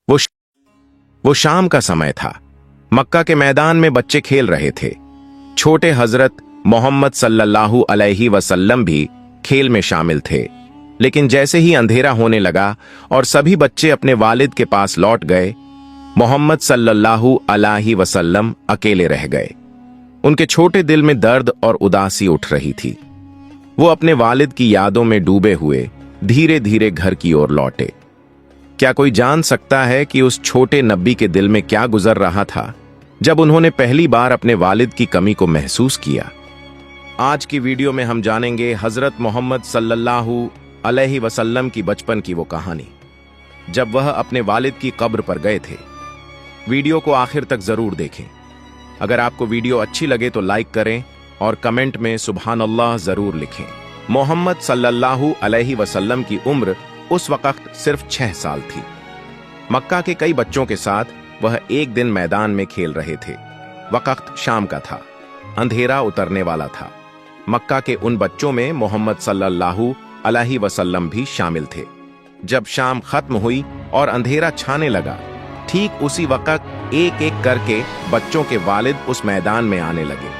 वो वो शाम का समय था। मक्का के मैदान में बच्चे खेल रहे थे। छोटे हजरत मोहम्मद सल्लल्लाहु अलैहि वसल्लम भी खेल में शामिल थे। लेकिन जैसे ही अंधेरा होने लगा और सभी बच्चे अपने वालिद के पास लौट गए, मोहम्मद सल्लल्लाहु अलैहि वसल्लम अकेले रह गए। उनके छोटे दिल में दर्द और उदासी उठ रही थी। वो अपने वालिद की यादों में डूबे हुए धीरे धीरे घर की ओर लौटे। क्या कोई जान सकता है कि उस छोटे नबी के दिल में क्या गुजर रहा था जब उन्होंने पहली बार अपने वालिद की कमी को महसूस किया? आज की वीडियो में हम जानेंगे हजरत मोहम्मद सल्लल्लाहु अलैहि वसल्लम की बचपन की वो कहानी, जब वह अपने वालिद की कब्र पर गए थे। वीडियो को आखिर तक जरूर देखें। अगर आपको वीडियो अच्छी लगे तो लाइक करें और कमेंट में सुभान अल्लाह जरूर लिखें। मोहम्मद सल्लल्लाहु अलैहि वसल्लम की उम्र उस वक्त सिर्फ 6 साल थी। मक्का के कई बच्चों के साथ वह एक दिन मैदान में खेल रहे थे। वक्त शाम का था, अंधेरा उतरने वाला था। मक्का के उन बच्चों में मोहम्मद सल्लल्लाहु अलैहि वसल्लम भी शामिल थे। जब शाम खत्म हुई और अंधेरा छाने लगा, ठीक उसी वक्त एक एक करके बच्चों के वालिद उस मैदान में आने लगे।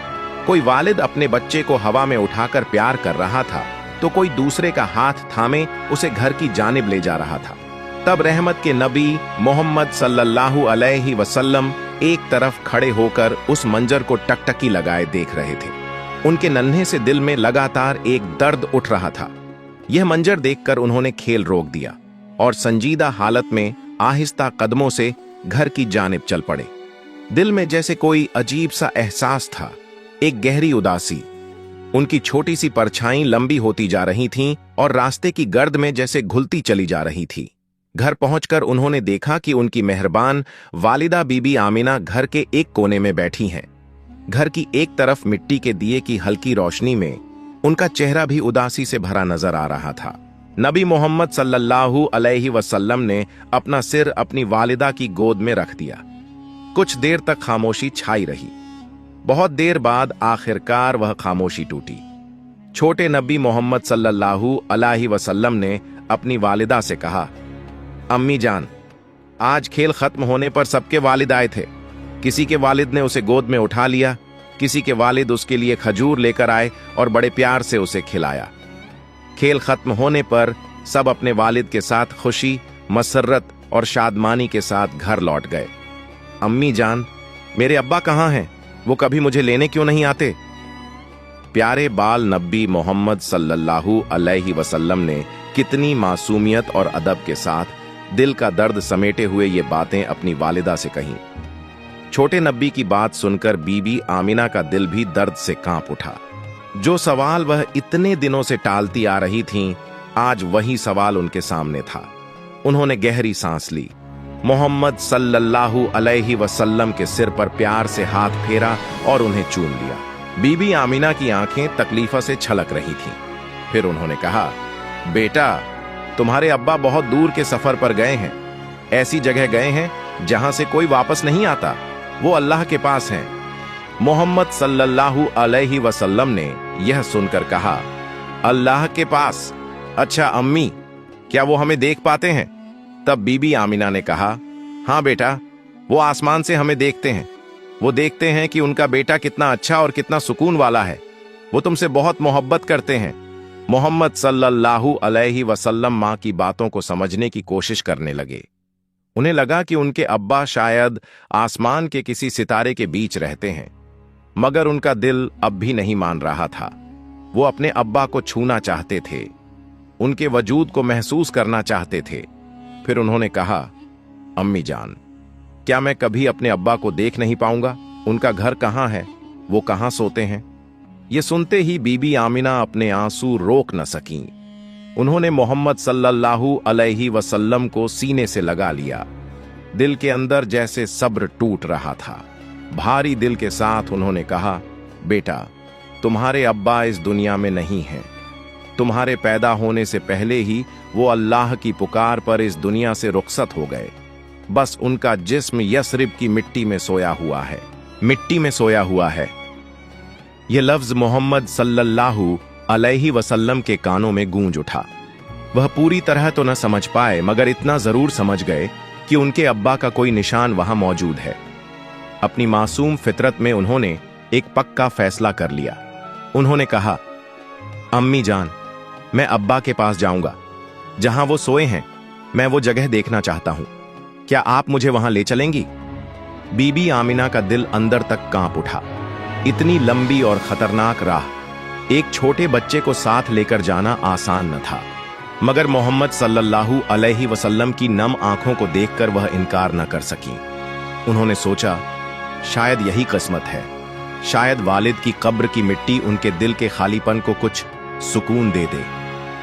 कोई वालिद अपने बच्चे को हवा में उठाकर प्यार कर रहा था, तो कोई दूसरे का हाथ थामे उसे घर की जानिब ले जा रहा था। तब रहमत के नबी मोहम्मद सल्लल्लाहु अलैहि वसल्लम एक तरफ खड़े होकर उस मंजर को टकटकी लगाए देख रहे थे। उनके नन्हे से दिल में लगातार एक दर्द उठ रहा था। यह मंजर देखकर उन्होंने खेल रोक दिया और संजीदा हालत में आहिस्ता कदमों से घर की जानिब चल पड़े। दिल में जैसे कोई अजीब सा एहसास था, एक गहरी उदासी। उनकी छोटी सी परछाई लंबी होती जा रही थीं और रास्ते की गर्द में जैसे घुलती चली जा रही थी। घर पहुंचकर उन्होंने देखा कि उनकी मेहरबान वालिदा बीबी आमिना घर के एक कोने में बैठी हैं। घर की एक तरफ मिट्टी के दिए की हल्की रोशनी में उनका चेहरा भी उदासी से भरा नजर आ रहा था। नबी मोहम्मद सल्लल्लाहु अलैहि वसल्लम ने अपना सिर अपनी वालिदा की गोद में रख दिया। कुछ देर तक खामोशी छाई रही। बहुत देर बाद आखिरकार वह खामोशी टूटी। छोटे नबी मोहम्मद सल्लल्लाहु अलैहि वसल्लम ने अपनी वालिदा से कहा, अम्मी जान, आज खेल खत्म होने पर सबके वालिद आए थे। किसी के वालिद ने उसे गोद में उठा लिया, किसी के वालिद उसके लिए खजूर लेकर आए और बड़े प्यार से उसे खिलाया। खेल खत्म होने पर सब अपने वालिद के साथ खुशी, मसर्रत और शादमानी के साथ घर लौट गए। अम्मी जान, मेरे अब्बा कहाँ हैं? वो कभी मुझे लेने क्यों नहीं आते? प्यारे बाल नबी मोहम्मद सल्लल्लाहु अलैहि वसल्लम ने कितनी मासूमियत और अदब के साथ दिल का दर्द समेटे हुए ये बातें अपनी वालिदा से कहीं। छोटे नबी की बात सुनकर बीबी आमिना का दिल भी दर्द से कांप उठा। जो सवाल वह इतने दिनों से टालती आ रही थीं, आज वही सवाल उनके सामने था। उन्होंने गहरी सांस ली, मोहम्मद सल्लल्लाहु अलैहि वसल्लम के सिर पर प्यार से हाथ फेरा और उन्हें चूम लिया। बीबी आमिना की आंखें तकलीफा से छलक रही थीं। फिर उन्होंने कहा, बेटा, तुम्हारे अब्बा बहुत दूर के सफर पर गए हैं। ऐसी जगह गए हैं जहां से कोई वापस नहीं आता। वो अल्लाह के पास हैं। मोहम्मद सल्लल्लाहु अलैहि वसल्लम ने यह सुनकर कहा, अल्लाह के पास? अच्छा अम्मी, क्या वो हमें देख पाते हैं? तब बीबी आमिना ने कहा, हाँ बेटा, वो आसमान से हमें देखते हैं। वो देखते हैं कि उनका बेटा कितना अच्छा और कितना सुकून वाला है। वो तुमसे बहुत मोहब्बत करते हैं। मोहम्मद सल्लल्लाहु अलैहि वसल्लम माँ की बातों को समझने की कोशिश करने लगे। उन्हें लगा कि उनके अब्बा शायद आसमान के किसी सितारे के बीच रहते हैं, मगर उनका दिल अब भी नहीं मान रहा था। वो अपने अब्बा को छूना चाहते थे, उनके वजूद को महसूस करना चाहते थे। फिर उन्होंने कहा, अम्मी जान, क्या मैं कभी अपने अब्बा को देख नहीं पाऊंगा? उनका घर कहाँ है? वो कहाँ सोते हैं? ये सुनते ही बीबी आमिना अपने आंसू रोक न सकीं। उन्होंने मोहम्मद सल्लल्लाहु अलैहि वसल्लम को सीने से लगा लिया। दिल के अंदर जैसे सब्र टूट रहा था। भारी दिल के साथ उन्होंने कहा, बेटा, तुम्हारे अब्बा इस दुनिया में नहीं हैं। तुम्हारे पैदा होने से पहले ही वो अल्लाह की पुकार पर इस दुनिया से रुखसत हो गए। बस उनका जिस्म यस्रिब की मिट्टी में सोया हुआ है, मिट्टी में सोया हुआ है। यह लफ्ज मोहम्मद सल्लल्लाहु अलैहि वसल्लम के कानों में गूंज उठा। वह पूरी तरह तो न समझ पाए, मगर इतना जरूर समझ गए कि उनके अब्बा का कोई निशान वहां मौजूद है। अपनी मासूम फितरत में उन्होंने एक पक्का फैसला कर लिया। उन्होंने कहा, अम्मी जान, मैं अब्बा के पास जाऊंगा। जहां वो सोए हैं, मैं वो जगह देखना चाहता हूं। क्या आप मुझे वहां ले चलेंगी? बीबी आमिना का दिल अंदर तक कांप उठा। इतनी लंबी और खतरनाक राह एक छोटे बच्चे को साथ लेकर जाना आसान न था, मगर मोहम्मद सल्लल्लाहु अलैहि वसल्लम की नम आंखों को देखकर वह इनकार न कर सकी। उन्होंने सोचा, शायद यही किस्मत है। शायद वालिद की कब्र की मिट्टी उनके दिल के खालीपन को कुछ सुकून दे दे।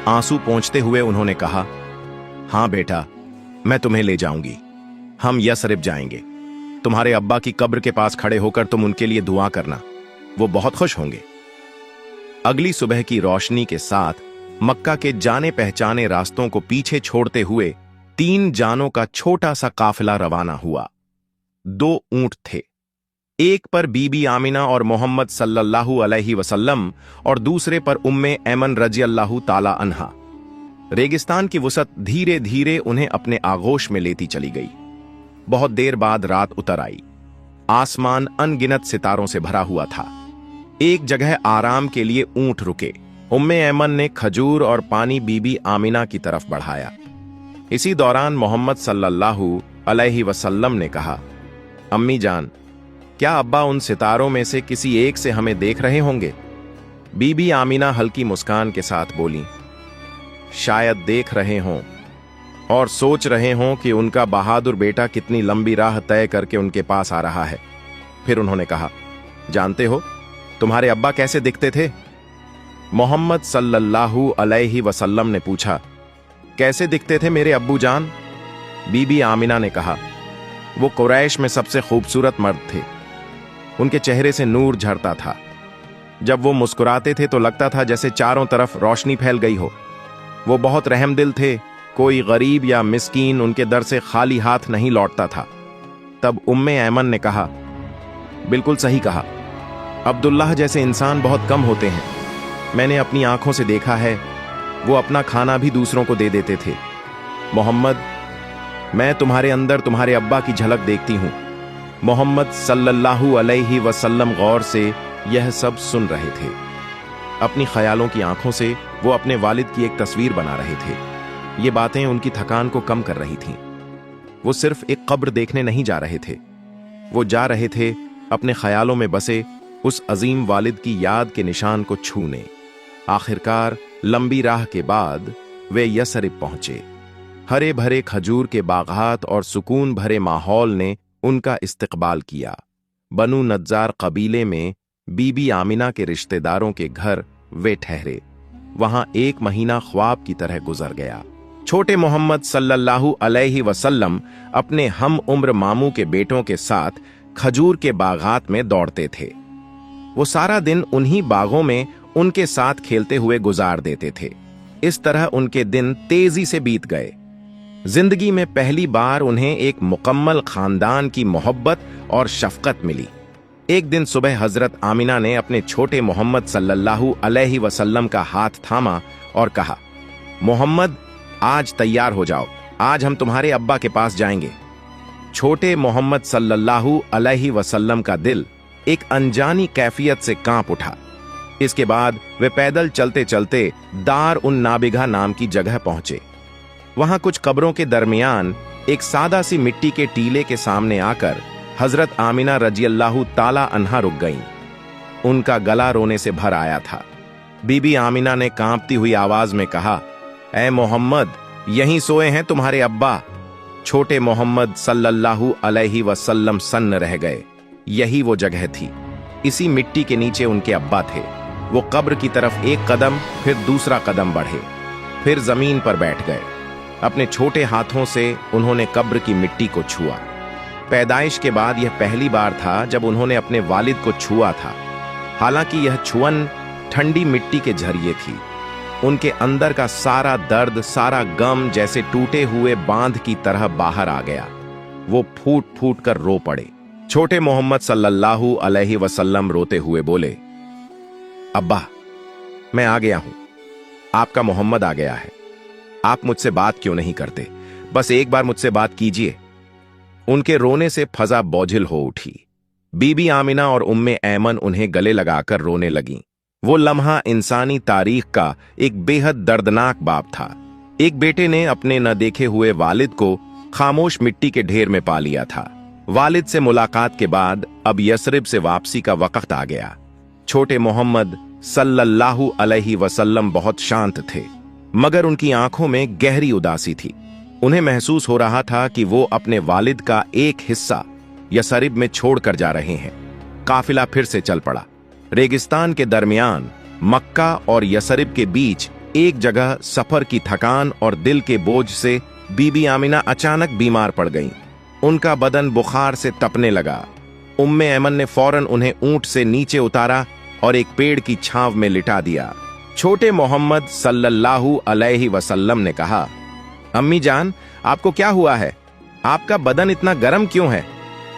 आंसू पोंछते हुए उन्होंने कहा, हां बेटा, मैं तुम्हें ले जाऊंगी। हम यसरिब जाएंगे। तुम्हारे अब्बा की कब्र के पास खड़े होकर तुम उनके लिए दुआ करना, वो बहुत खुश होंगे। अगली सुबह की रोशनी के साथ मक्का के जाने पहचाने रास्तों को पीछे छोड़ते हुए 3 जानों का छोटा सा काफिला रवाना हुआ। 2 ऊंट थे, एक पर बीबी आमिना और मोहम्मद सल्लल्लाहु अलैहि वसल्लम और दूसरे पर उम्मे ऐमन रजी अल्लाहु ताला अन्हा। रेगिस्तान की वसत धीरे धीरे उन्हें अपने आगोश में लेती चली गई। बहुत देर बाद रात उतर आई। आसमान अनगिनत सितारों से भरा हुआ था। एक जगह आराम के लिए ऊंट रुके। उम्मे ऐमन ने खजूर और पानी बीबी आमिना की तरफ बढ़ाया। इसी दौरान मोहम्मद सल्लल्लाहु अलैहि वसल्लम ने कहा, अम्मी जान, क्या अब्बा उन सितारों में से किसी एक से हमें देख रहे होंगे? बीबी आमिना हल्की मुस्कान के साथ बोली, शायद देख रहे हों और सोच रहे हों कि उनका बहादुर बेटा कितनी लंबी राह तय करके उनके पास आ रहा है। फिर उन्होंने कहा, जानते हो तुम्हारे अब्बा कैसे दिखते थे? मोहम्मद सल्लल्लाहु अलैहि वसल्लम ने पूछा, कैसे दिखते थे मेरे अब्बू जान? बीबी आमिना ने कहा, वो कुरैश में सबसे खूबसूरत मर्द थे। उनके चेहरे से नूर झरता था। जब वो मुस्कुराते थे तो लगता था जैसे चारों तरफ रोशनी फैल गई हो। वो बहुत रहमदिल थे। कोई गरीब या मिस्कीन उनके दर से खाली हाथ नहीं लौटता था। तब उम्मे ऐमन ने कहा, बिल्कुल सही कहा। अब्दुल्लाह जैसे इंसान बहुत कम होते हैं। मैंने अपनी आंखों से देखा है, वो अपना खाना भी दूसरों को दे देते थे। मोहम्मद, मैं तुम्हारे अंदर तुम्हारे अब्बा की झलक देखती हूं। मोहम्मद सल्लल्लाहु अलैहि वसल्लम गौर से यह सब सुन रहे थे। अपनी ख्यालों की आंखों से वो अपने वालिद की एक तस्वीर बना रहे थे। ये बातें उनकी थकान को कम कर रही थीं। वो सिर्फ एक कब्र देखने नहीं जा रहे थे, वो जा रहे थे अपने ख्यालों में बसे उस अजीम वालिद की याद के निशान को छूने। आखिरकार लंबी राह के बाद वे यसरिब पहुंचे। हरे भरे खजूर के बागात और सुकून भरे माहौल ने उनका इस्तकबाल किया। बनु नज्जार कबीले में बीबी आमिना के रिश्तेदारों के घर वे ठहरे। वहां 1 महीना ख्वाब की तरह गुजर गया। छोटे मोहम्मद सल्लल्लाहु अलैहि वसल्लम अपने हम उम्र मामू के बेटों के साथ खजूर के बागात में दौड़ते थे। वो सारा दिन उन्हीं बागों में उनके साथ खेलते हुए गुजार देते थे। इस तरह उनके दिन तेजी से बीत गए। जिंदगी में पहली बार उन्हें एक मुकम्मल खानदान की मोहब्बत और शफकत मिली। एक दिन सुबह हजरत आमिना ने अपने छोटे मोहम्मद सल्लल्लाहु अलैहि वसल्लम का हाथ थामा और कहा, मोहम्मद, आज तैयार हो जाओ, आज हम तुम्हारे अब्बा के पास जाएंगे। छोटे मोहम्मद सल्लल्लाहु अलैहि वसल्लम का दिल एक अनजानी कैफियत से कांप उठा। इसके बाद वे पैदल चलते चलते दार उन नाबिगा नाम की जगह पहुंचे। वहां कुछ कब्रों के दरमियान एक सादा सी मिट्टी के टीले के सामने आकर हजरत आमिना रजी अल्लाहु ताला अन्हा रुक गईं। उनका गला रोने से भर आया था। बीबी आमिना ने कांपती हुई आवाज में कहा, ऐ मोहम्मद, यहीं सोए हैं तुम्हारे अब्बा। छोटे मोहम्मद सल्लल्लाहु अलैहि वसल्लम सन्न रह गए। यही वो जगह थी। इसी मिट्टी के नीचे उनके अब्बा थे। वो कब्र की तरफ एक कदम फिर दूसरा कदम बढ़े, फिर जमीन पर बैठ गए। अपने छोटे हाथों से उन्होंने कब्र की मिट्टी को छुआ। पैदाइश के बाद यह पहली बार था जब उन्होंने अपने वालिद को छुआ था। हालांकि यह छुअन ठंडी मिट्टी के जरिए थी। उनके अंदर का सारा दर्द, सारा गम जैसे टूटे हुए बांध की तरह बाहर आ गया। वो फूट फूट कर रो पड़े। छोटे मोहम्मद सल्लल्लाहु अलैहि वसल्लम रोते हुए बोले, अब्बा, मैं आ गया हूं। आपका मोहम्मद आ गया है। आप मुझसे बात क्यों नहीं करते? बस एक बार मुझसे बात कीजिए। उनके रोने से फजा बोझिल हो उठी। बीबी आमिना और उम्मे ऐमन उन्हें गले लगाकर रोने लगीं। वो लम्हा इंसानी तारीख का एक बेहद दर्दनाक बाब था। एक बेटे ने अपने न देखे हुए वालिद को खामोश मिट्टी के ढेर में पा लिया था। वालिद से मुलाकात के बाद अब यसरिब से वापसी का वक्त आ गया। छोटे मोहम्मद सल्लल्लाहु अलैहि वसल्लम बहुत शांत थे, मगर उनकी आंखों में गहरी उदासी थी। उन्हें महसूस हो रहा था कि वो अपने वालिद का एक हिस्सा यसरिब में छोड़कर जा रहे हैं। काफिला फिर से चल पड़ा। रेगिस्तान के दरमियान मक्का और यसरिब के बीच एक जगह सफर की थकान और दिल के बोझ से बीबी आमिना अचानक बीमार पड़ गईं। उनका बदन बुखार से तपने लगा। उम्मे ऐमन ने फौरन उन्हें ऊंट से नीचे उतारा और एक पेड़ की छांव में लिटा दिया। छोटे मोहम्मद सल्लल्लाहु अलैहि वसल्लम ने कहा, अम्मी जान, आपको क्या हुआ है? आपका बदन इतना गर्म क्यों है?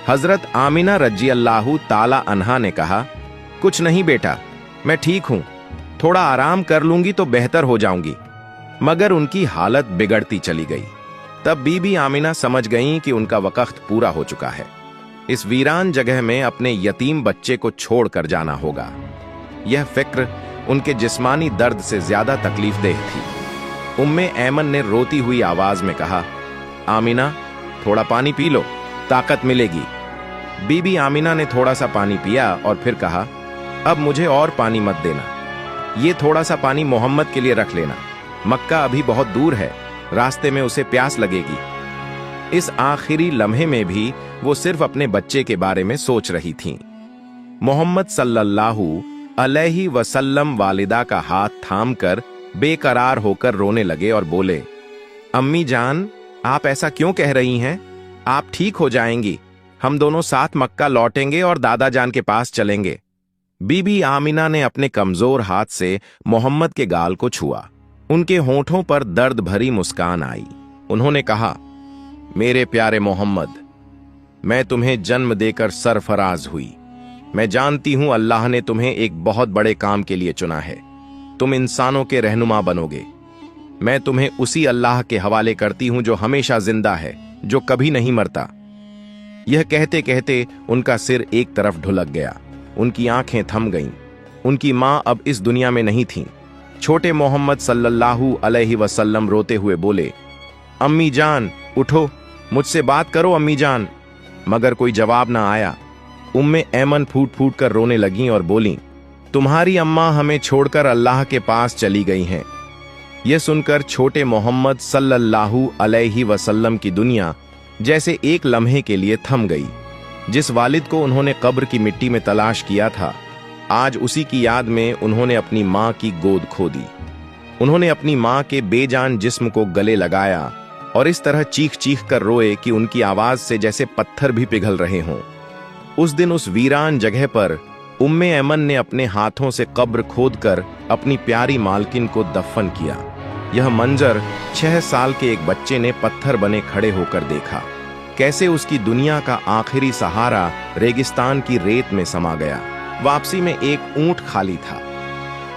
हजरत आमिना रजी अल्लाहु ताला अन्हा ने कहा, कुछ नहीं बेटा, मैं ठीक हूं, थोड़ा आराम कर लूंगी तो बेहतर हो जाऊंगी। मगर उनकी हालत बिगड़ती चली गई। तब बीबी आमिना समझ गईं कि उनका वक्त पूरा हो चुका है। इस वीरान जगह में अपने यतीम बच्चे को छोड़कर जाना होगा। यह फिक्र उनके जिस्मानी दर्द से ज्यादा तकलीफदेह थी। उम्मे ऐमन ने रोती हुई आवाज में कहा, आमिना, थोड़ा पानी पी लो, ताकत मिलेगी। बीबी आमिना ने थोड़ा सा पानी पिया और फिर कहा, अब मुझे और पानी मत देना, ये थोड़ा सा पानी मोहम्मद के लिए रख लेना। मक्का अभी बहुत दूर है, रास्ते में उसे प्यास लगेगी। इस आखिरी लम्हे में भी वो सिर्फ अपने बच्चे के बारे में सोच रही थीं। मोहम्मद सल्लल्लाहु अलैहि वसल्लम वालिदा का हाथ थामकर बेकरार होकर रोने लगे और बोले, अम्मी जान, आप ऐसा क्यों कह रही हैं? आप ठीक हो जाएंगी। हम दोनों साथ मक्का लौटेंगे और दादा जान के पास चलेंगे। बीबी आमिना ने अपने कमजोर हाथ से मोहम्मद के गाल को छुआ। उनके होंठों पर दर्द भरी मुस्कान आई। उन्होंने कहा, मेरे प्यारे मोहम्मद, मैं तुम्हें जन्म देकर सरफराज हुई। मैं जानती हूं अल्लाह ने तुम्हें एक बहुत बड़े काम के लिए चुना है। तुम इंसानों के रहनुमा बनोगे। मैं तुम्हें उसी अल्लाह के हवाले करती हूं जो हमेशा जिंदा है, जो कभी नहीं मरता। यह कहते कहते उनका सिर एक तरफ ढुलक गया। उनकी आंखें थम गईं। उनकी मां अब इस दुनिया में नहीं थीं। छोटे मोहम्मद सल्लल्लाहु अलैहि वसल्लम रोते हुए बोले, अम्मी जान, उठो, मुझसे बात करो अम्मी जान। मगर कोई जवाब ना आया। उम्मे ऐमन फूट फूट कर रोने लगीं और बोलीं, तुम्हारी अम्मा हमें छोड़कर अल्लाह के पास चली गई हैं। यह सुनकर छोटे मोहम्मद सल्लल्लाहु अलैहि वसल्लम की दुनिया जैसे एक लम्हे के लिए थम गई। जिस वालिद को उन्होंने कब्र की मिट्टी में तलाश किया था, आज उसी की याद में उन्होंने अपनी मां की गोद खो दी। उन्होंने अपनी मां के बेजान जिस्म को गले लगाया और इस तरह चीख चीख कर रोए कि उनकी आवाज से जैसे पत्थर भी पिघल रहे हों। उस दिन उस वीरान जगह पर उम्मे ऐमन ने अपने हाथों से कब्र खोदकर अपनी प्यारी मालकिन को दफन किया। यह मंजर 6 साल के एक बच्चे ने पत्थर बने खड़े होकर देखा। कैसे उसकी दुनिया का आखिरी सहारा रेगिस्तान की रेत में समा गया। वापसी में एक ऊंट खाली था।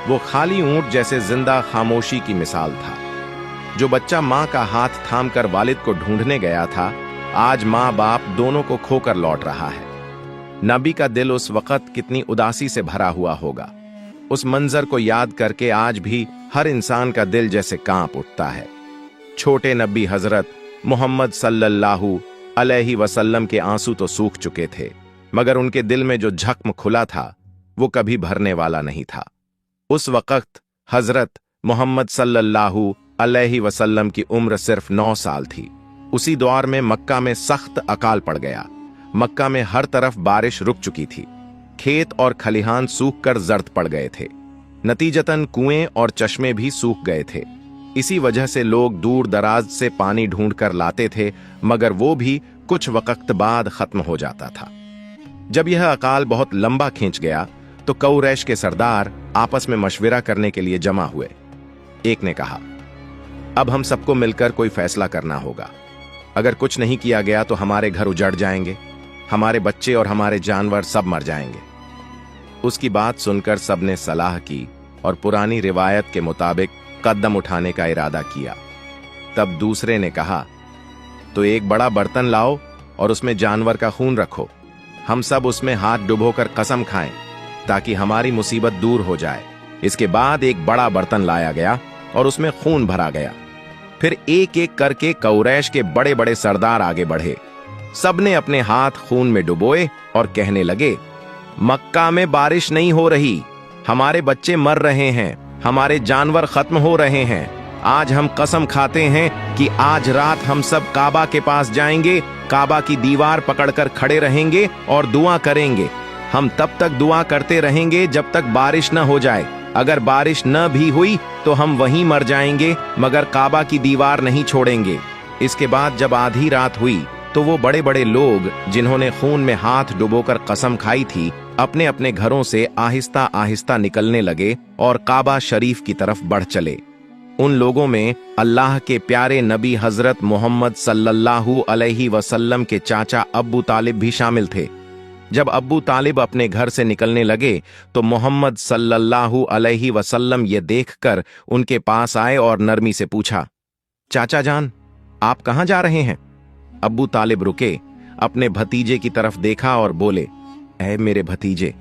वो खाली ऊंट जैसे जिंदा खामोशी की मिसाल था। जो बच्चा मां का हाथ थामकर वालिद को ढूंढने गया था, आज मां बाप दोनों को खोकर लौट रहा है। नबी का दिल उस वक्त कितनी उदासी से भरा हुआ होगा। उस मंजर को याद करके आज भी हर इंसान का दिल जैसे कांप उठता है। छोटे नबी हजरत मोहम्मद सल्लल्लाहु अलैहि वसल्लम के आंसू तो सूख चुके थे, मगर उनके दिल में जो जख्म खुला था वो कभी भरने वाला नहीं था। उस वक्त हजरत मोहम्मद सल्लल्लाहु अलैहि वसल्लम की उम्र सिर्फ 9 साल थी। उसी दौर में मक्का में सख्त अकाल पड़ गया। मक्का में हर तरफ बारिश रुक चुकी थी। खेत और खलिहान सूख कर जर्द पड़ गए थे। नतीजतन कुएं और चश्मे भी सूख गए थे। इसी वजह से लोग दूर दराज से पानी ढूंढ कर लाते थे, मगर वो भी कुछ वक्त बाद खत्म हो जाता था। जब यह अकाल बहुत लंबा खींच गया तो कौरैश के सरदार आपस में मशविरा करने के लिए जमा हुए। एक ने कहा, अब हम सबको मिलकर कोई फैसला करना होगा। अगर कुछ नहीं किया गया तो हमारे घर उजड़ जाएंगे, हमारे बच्चे और हमारे जानवर सब मर जाएंगे। उसकी बात सुनकर सबने सलाह की और पुरानी रिवायत के मुताबिक कदम उठाने का इरादा किया। तब दूसरे ने कहा, तो एक बड़ा बर्तन लाओ और उसमें जानवर का खून रखो। हम सब उसमें हाथ डुबोकर कसम खाएं ताकि हमारी मुसीबत दूर हो जाए। इसके बाद एक बड़ा बर्तन लाया गया और उसमें खून भरा गया। फिर एक एक करके कुरैश के बड़े बड़े सरदार आगे बढ़े। सबने अपने हाथ खून में डुबोए और कहने लगे, मक्का में बारिश नहीं हो रही, हमारे बच्चे मर रहे हैं, हमारे जानवर खत्म हो रहे हैं। आज हम कसम खाते हैं कि आज रात हम सब काबा के पास जाएंगे, काबा की दीवार पकड़कर खड़े रहेंगे और दुआ करेंगे। हम तब तक दुआ करते रहेंगे जब तक बारिश न हो जाए। अगर बारिश न भी हुई तो हम वहीं मर जाएंगे, मगर काबा की दीवार नहीं छोड़ेंगे। इसके बाद जब आधी रात हुई तो वो बड़े बड़े लोग जिन्होंने खून में हाथ डुबोकर कसम खाई थी, अपने अपने घरों से आहिस्ता आहिस्ता निकलने लगे और काबा शरीफ की तरफ बढ़ चले। उन लोगों में अल्लाह के प्यारे नबी हजरत मोहम्मद सल्लल्लाहु अलैहि वसल्लम के चाचा अब्बू तालिब भी शामिल थे। जब अब्बू तालिब अपने घर से निकलने लगे तो मोहम्मद सल्लल्लाहु अलैहि वसल्लम ये देखकर उनके पास आए और नरमी से पूछा, चाचा जान, आप कहां जा रहे हैं? अब्बू तालिब रुके, अपने भतीजे की तरफ देखा और बोले, ऐ मेरे भतीजे,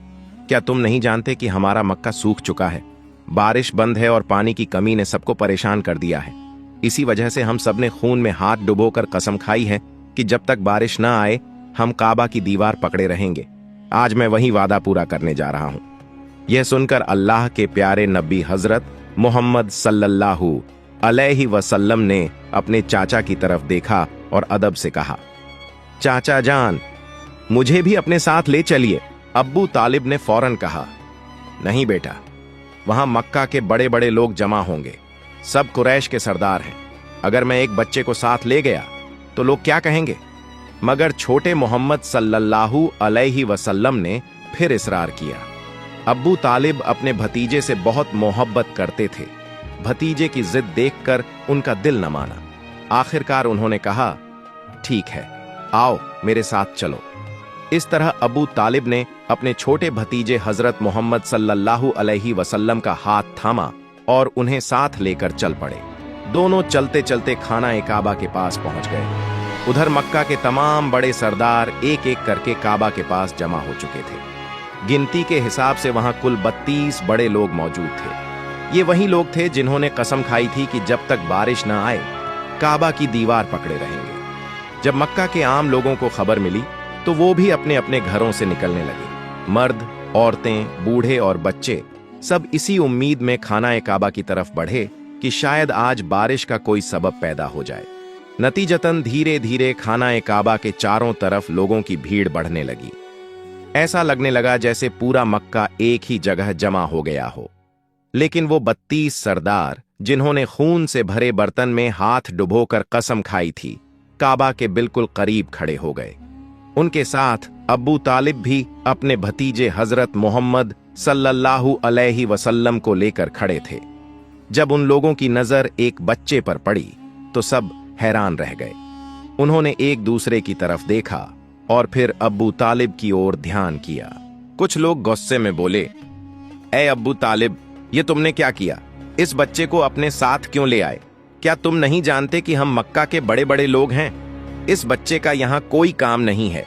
क्या तुम नहीं जानते कि हमारा मक्का सूख चुका है? बारिश बंद है और पानी की कमी ने सबको परेशान कर दिया है। इसी वजह से हम सबने खून में हाथ डुबोकर कसम खाई है कि जब तक बारिश न आए हम काबा की दीवार पकड़े रहेंगे। आज मैं वही वादा पूरा करने जा रहा हूं। यह सुनकर अल्लाह के प्यारे नबी हजरत मोहम्मद सल्लल्लाहु अलैहि वसल्लम ने अपने चाचा की तरफ देखा और अदब से कहा, चाचा जान, मुझे भी अपने साथ ले चलिए। अब्बू तालिब ने फौरन कहा, नहीं बेटा, वहां मक्का के बड़े बड़े लोग जमा होंगे, सब कुरैश के सरदार हैं। अगर मैं एक बच्चे को साथ ले गया तो लोग क्या कहेंगे? मगर छोटे मोहम्मद सल्लल्लाहु अलैहि वसल्लम ने फिर इसरार किया। अब्बू तालिब अपने भतीजे से बहुत मोहब्बत करते थे। भतीजे की जिद देखकर उनका दिल न माना। आखिरकार उन्होंने कहा, ठीक है, आओ मेरे साथ चलो। इस तरह अबू तालिब ने अपने छोटे भतीजे हजरत मोहम्मद सल्लल्लाहु अलैहि वसल्लम का हाथ थामा और उन्हें साथ लेकर चल पड़े। दोनों चलते चलते खाना काबा के पास पहुंच गए। उधर मक्का के तमाम बड़े सरदार एक एक करके काबा के पास जमा हो चुके थे। गिनती के हिसाब से वहां कुल 32 बड़े लोग मौजूद थे। ये वही लोग थे जिन्होंने कसम खाई थी कि जब तक बारिश न आए काबा की दीवार पकड़े रहेंगे। जब मक्का के आम लोगों को खबर मिली तो वो भी अपने अपने घरों से निकलने लगे। मर्द, औरतें, बूढ़े और बच्चे सब इसी उम्मीद में खाना काबा की तरफ बढ़े कि शायद आज बारिश का कोई सबब पैदा हो जाए। नतीजतन धीरे धीरे खाना काबा के चारों तरफ लोगों की भीड़ बढ़ने लगी। ऐसा लगने लगा जैसे पूरा मक्का एक ही जगह जमा हो गया हो। लेकिन वो 32 सरदार जिन्होंने खून से भरे बर्तन में हाथ डुबोकर कसम खाई थी, काबा के बिल्कुल करीब खड़े हो गए। उनके साथ अब्बू तालिब भी अपने भतीजे हजरत मोहम्मद सल्लल्लाहु अलैहि वसल्लम को लेकर खड़े थे। जब उन लोगों की नजर एक बच्चे पर पड़ी तो सब हैरान रह गए। उन्होंने एक दूसरे की तरफ देखा और फिर अब्बू तालिब की ओर ध्यान किया। कुछ लोग गुस्से में बोले, ए अब्बू तालिब, ये तुमने क्या किया? इस बच्चे को अपने साथ क्यों ले आए? क्या तुम नहीं जानते कि हम मक्का के बड़े बड़े लोग हैं? इस बच्चे का यहां कोई काम नहीं है।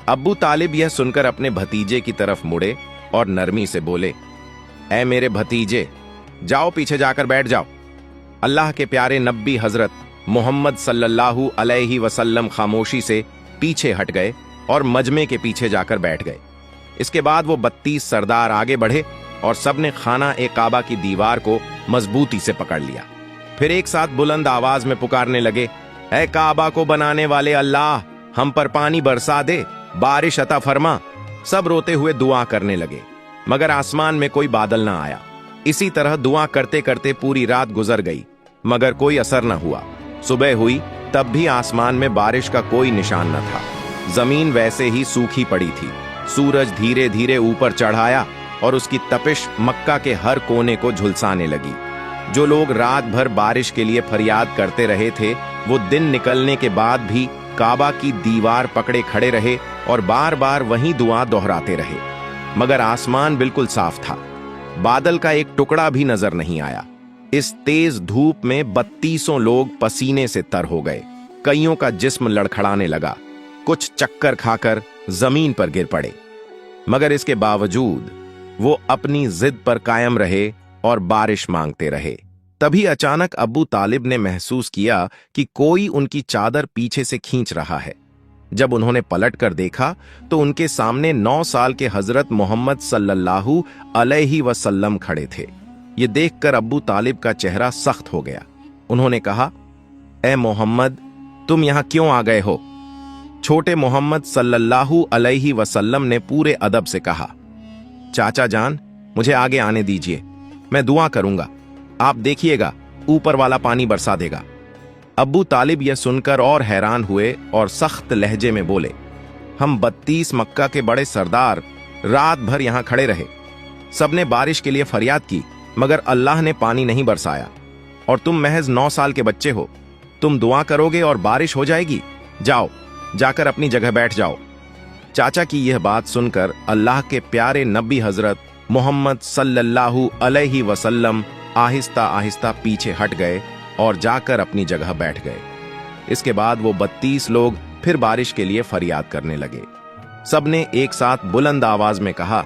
अब्बू तालिब यह सुनकर अपने भतीजे की तरफ मुड़े और नरमी से बोले, ऐ मेरे भतीजे, जाओ पीछे जाकर बैठ जाओ। अल्लाह के प्यारे नबी हजरत मोहम्मद सल्लल्लाहु अलैहि वसल्लम खामोशी से पीछे हट गए और मजमे के पीछे जाकर बैठ गए। इसके बाद वो 32 सरदार आगे बढ़े और सबने खाना काबा की दीवार को मजबूती से पकड़ लिया। फिर एक साथ बुलंद आवाज में पुकारने लगे, ऐ काबा को बनाने वाले अल्लाह, हम पर पानी बरसा दे, बारिश अता फरमा। सब रोते हुए दुआ करने लगे, मगर आसमान में कोई बादल ना आया। इसी तरह दुआ करते करते पूरी रात गुजर गई, मगर कोई असर न हुआ। सुबह हुई तब भी आसमान में बारिश का कोई निशान न था। जमीन वैसे ही सूखी पड़ी थी। सूरज धीरे धीरे ऊपर चढ़ाया और उसकी तपिश मक्का के हर कोने को झुलसाने लगी। जो लोग रात भर बारिश के लिए फरियाद करते रहे थे, वो दिन निकलने के बाद भी काबा की दीवार पकड़े खड़े रहे और बार बार वही दुआ दोहराते रहे, मगर आसमान बिल्कुल साफ था। बादल का एक टुकड़ा भी नजर नहीं आया। इस तेज धूप में 32 लोग पसीने से तर हो गए। कईयों का जिस्म लड़खड़ाने लगा। कुछ चक्कर खाकर जमीन पर गिर पड़े, मगर इसके बावजूद वो अपनी जिद पर कायम रहे और बारिश मांगते रहे। तभी अचानक अब्बू तालिब ने महसूस किया कि कोई उनकी चादर पीछे से खींच रहा है। जब उन्होंने पलट कर देखा तो उनके सामने 9 साल के हजरत मोहम्मद सल्लल्लाहु अलैहि वसल्लम खड़े थे। ये देखकर अब्बू तालिब का चेहरा सख्त हो गया। उन्होंने कहा, ए मोहम्मद, तुम यहां क्यों आ गए हो? छोटे मोहम्मद सल्लल्लाहु अलैहि वसल्लम ने पूरे अदब से कहा, चाचा जान, मुझे आगे आने दीजिए, मैं दुआ करूंगा, आप देखिएगा ऊपर वाला पानी बरसा देगा। अब्बू तालिब यह सुनकर और हैरान हुए और सख्त लहजे में बोले, हम 32 मक्का के बड़े सरदार रात भर यहां खड़े रहे, सबने बारिश के लिए फरियाद की, मगर अल्लाह ने पानी नहीं बरसाया, और तुम महज 9 साल के बच्चे हो, तुम दुआ करोगे और बारिश हो जाएगी। जाओ, जाकर अपनी जगह बैठ जाओ। चाचा की यह बात सुनकर अल्लाह के प्यारे नबी हजरत मोहम्मद सल्लल्लाहु अलैहि वसल्लम आहिस्ता आहिस्ता पीछे हट गए और जाकर अपनी जगह बैठ गए। इसके बाद वो 32 लोग फिर बारिश के लिए फरियाद करने लगे। सबने एक साथ बुलंद आवाज में कहा,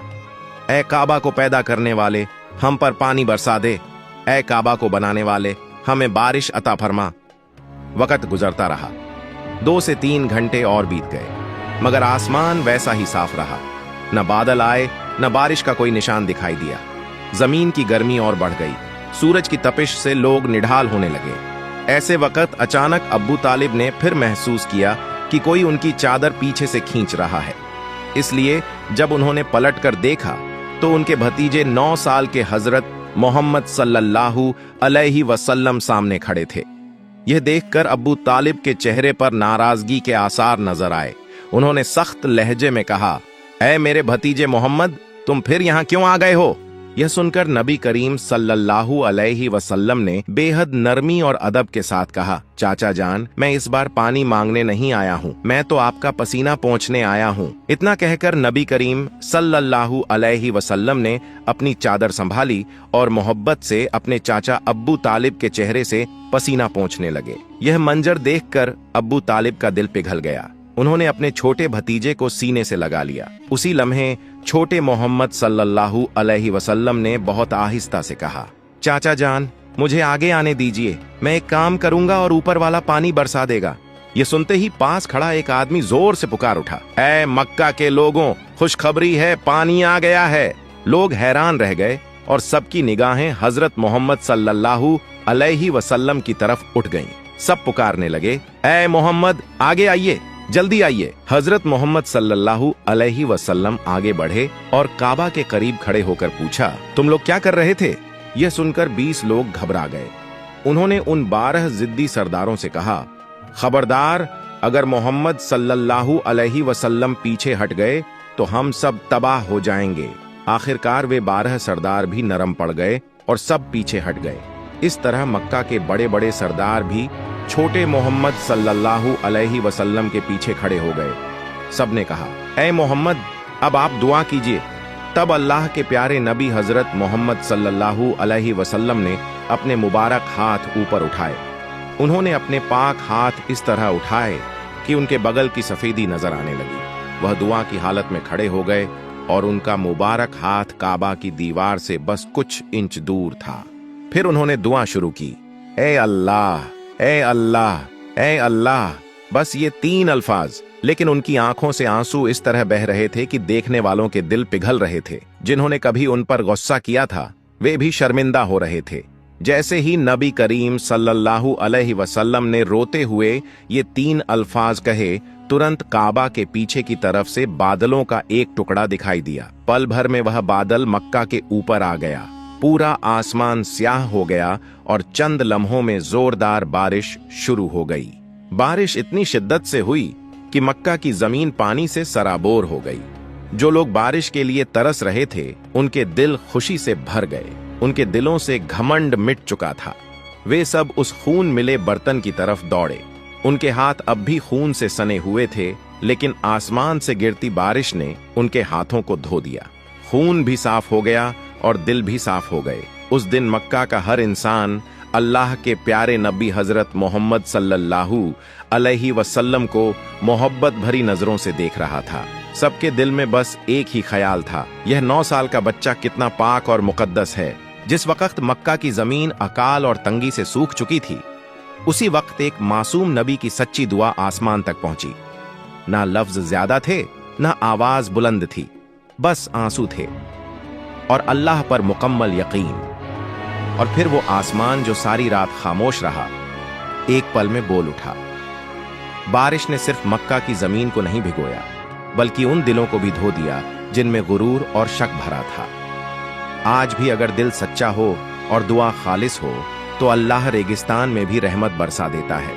ए काबा को पैदा करने वाले, हम पर पानी बरसा दे। ए काबा को बनाने वाले, हमें बारिश अता फरमा। वक्त गुजरता रहा। 2 से 3 घंटे और बीत गए, मगर आसमान वैसा ही साफ रहा। न बादल आए, न बारिश का कोई निशान दिखाई दिया। जमीन की गर्मी और बढ़ गई। सूरज की तपिश से लोग निढाल होने लगे। ऐसे वक्त अचानक अब्बू तालिब ने फिर महसूस किया कि कोई उनकी चादर पीछे से खींच रहा है। इसलिए जब उन्होंने पलट कर देखा तो उनके भतीजे 9 साल के हजरत मोहम्मद सल्लल्लाहु अलैहि वसल्लम सामने खड़े थे। यह देखकर अब्बू तालिब के चेहरे पर नाराजगी के आसार नजर आए। उन्होंने सख्त लहजे में कहा, ऐ मेरे भतीजे मोहम्मद, तुम फिर यहां क्यों आ गए हो? यह सुनकर नबी करीम सल्लल्लाहु अलैहि वसल्लम ने बेहद नरमी और अदब के साथ कहा, चाचा जान, मैं इस बार पानी मांगने नहीं आया हूँ, मैं तो आपका पसीना पोंछने आया हूँ। इतना कहकर नबी करीम सल्लल्लाहु अलैहि वसल्लम ने अपनी चादर संभाली और मोहब्बत से अपने चाचा अब्बू तालिब के चेहरे से पसीना पोंछने लगे। यह मंजर देखकर अब्बू तालिब का दिल पिघल गया। उन्होंने अपने छोटे भतीजे को सीने से लगा लिया। उसी लम्हे छोटे मोहम्मद सल्लल्लाहु अलैहि वसल्लम ने बहुत आहिस्ता से कहा, चाचा जान, मुझे आगे आने दीजिए, मैं एक काम करूंगा और ऊपर वाला पानी बरसा देगा। ये सुनते ही पास खड़ा एक आदमी जोर से पुकार उठा, ऐ मक्का के लोगों, खुशखबरी है, पानी आ गया है। लोग हैरान रह गए और सबकी निगाहें हजरत मोहम्मद सल्लल्लाहु अलैहि वसल्लम की तरफ उठ गईं। सब पुकारने लगे, ऐ मोहम्मद, आगे आइए, जल्दी आइए। हजरत मोहम्मद सल्लल्लाहु अलैहि वसल्लम आगे बढ़े और काबा के करीब खड़े होकर पूछा, तुम लोग क्या कर रहे थे? यह सुनकर 20 लोग घबरा गए। उन्होंने उन 12 जिद्दी सरदारों से कहा, खबरदार, अगर मोहम्मद सल्लल्लाहु अलैहि वसल्लम पीछे हट गए तो हम सब तबाह हो जाएंगे। आखिरकार वे 12 सरदार भी नरम पड़ गए और सब पीछे हट गए। इस तरह मक्का के बड़े बड़े सरदार भी छोटे मोहम्मद सल्लल्लाहु अलैहि वसल्लम के पीछे खड़े हो गए। सबने कहा, ऐ मोहम्मद, अब आप दुआ कीजिए। तब अल्लाह के प्यारे नबी हजरत मोहम्मद सल्लल्लाहु अलैहि वसल्लम ने अपने मुबारक हाथ ऊपर उठाए। उन्होंने अपने पाक हाथ इस तरह उठाए कि उनके बगल की सफेदी नजर आने लगी। वह दुआ की हालत में खड़े हो गए और उनका मुबारक हाथ काबा की दीवार से बस कुछ इंच दूर था। फिर उन्होंने दुआ शुरू की, ए अल्लाह, ए अल्लाह, ए अल्लाह। बस ये 3 अल्फाज, लेकिन उनकी आंखों से आंसू इस तरह बह रहे थे कि देखने वालों के दिल पिघल रहे थे। जिन्होंने कभी उन पर गुस्सा किया था वे भी शर्मिंदा हो रहे थे। जैसे ही नबी करीम सल्लल्लाहु अलैहि वसल्लम ने रोते हुए ये 3 अल्फाज कहे, तुरंत काबा के पीछे की तरफ से बादलों का एक टुकड़ा दिखाई दिया। पल भर में वह बादल मक्का के ऊपर आ गया। पूरा आसमान स्याह हो गया और चंद लम्हों में जोरदार बारिश शुरू हो गई। बारिश इतनी शिद्दत से हुई कि मक्का की जमीन पानी से सराबोर हो गई। जो लोग बारिश के लिए तरस रहे थे उनके दिल खुशी से भर गए। उनके दिलों से घमंड मिट चुका था। वे सब उस खून मिले बर्तन की तरफ दौड़े। उनके हाथ अब भी खून से सने हुए थे, लेकिन आसमान से गिरती बारिश ने उनके हाथों को धो दिया। खून भी साफ हो गया और दिल भी साफ हो गए। उस दिन मक्का का हर इंसान अल्लाह के प्यारे नबी हजरत मोहम्मद सल्लल्लाहु अलैहि वसल्लम को मोहब्बत भरी नजरों से देख रहा था। सबके दिल में बस एक ही ख्याल था, यह 9 साल का बच्चा कितना पाक और मुकद्दस है। जिस वक्त मक्का की जमीन अकाल और तंगी से सूख चुकी थी, उसी वक्त एक मासूम नबी की सच्ची दुआ आसमान तक पहुंची। ना लफ्ज ज्यादा थे, ना आवाज बुलंद थी, बस आंसू थे और अल्लाह पर मुकम्मल यकीन। और फिर वो आसमान जो सारी रात खामोश रहा, एक पल में बोल उठा। बारिश ने सिर्फ मक्का की जमीन को नहीं भिगोया, बल्कि उन दिलों को भी धो दिया जिनमें गुरूर और शक भरा था। आज भी अगर दिल सच्चा हो और दुआ खालिस हो, तो अल्लाह रेगिस्तान में भी रहमत बरसा देता है।